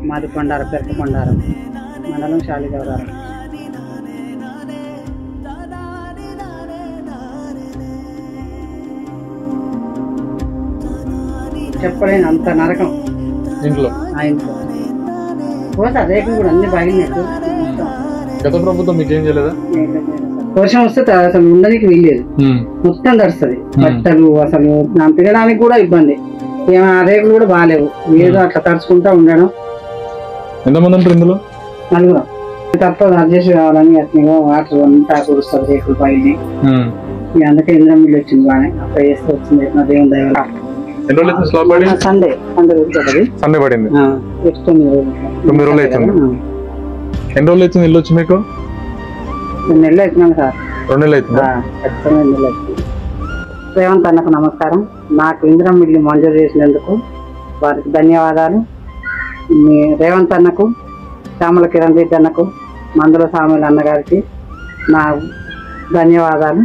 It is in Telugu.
మాది కొండారం, పెద్ద కొండారం మండలం శాలిగౌరారం. చెప్పలేను అంత నరకం ఇంట్లో. పోతా రేకులు కూడా అన్ని పగిలినట్టు. గత ప్రభుత్వం మీకు ఏం చేయలేదా? వర్షం వస్తే అసలు ఉండడానికి వీల్లేదు, మొత్తం తడుస్తుంది బట్టలు, అసలు నా తినడానికి కూడా ఇబ్బంది. ఆ రేకులు కూడా బాగాలేవు, ఏదో అట్లా తడుచుకుంటా ఉండడం. ఎంతమంది ఉంటారు ఇందులో? నలుగురం. తప్పదు అడ్జస్ట్ కావాలని అట్లా వాటర్ అంతా కురుస్తుంది, రేకులు పగిలి. అందుకే ఇంద్రం మిల్లు వచ్చింది, బాగానే అక్కడ చేస్తే వచ్చింది నా దేవుని దయ వల్ల. సండే సండే పడింది. 9 రోజులు. 9 రోజులు అవుతుంది. ఎన్ని రోజులు అవుతుంది ఇల్లు వచ్చి మీకు? 2 నెలలు అవుతున్నాను సార్. 2 నెలలు అవుతుందా? ఖచ్చితంగా 2 నెలలు అవుతుంది. రేవంత్ అన్నకు నమస్కారం. నాకు ఇంద్రం మిల్లు మంజూరు చేసినందుకు వారికి ధన్యవాదాలు. రేవంత్ అన్నకు, శ్యామల కిరణ్ రెడ్డి అన్నకు, మందుల సాముల అన్నగారికి నా ధన్యవాదాలు.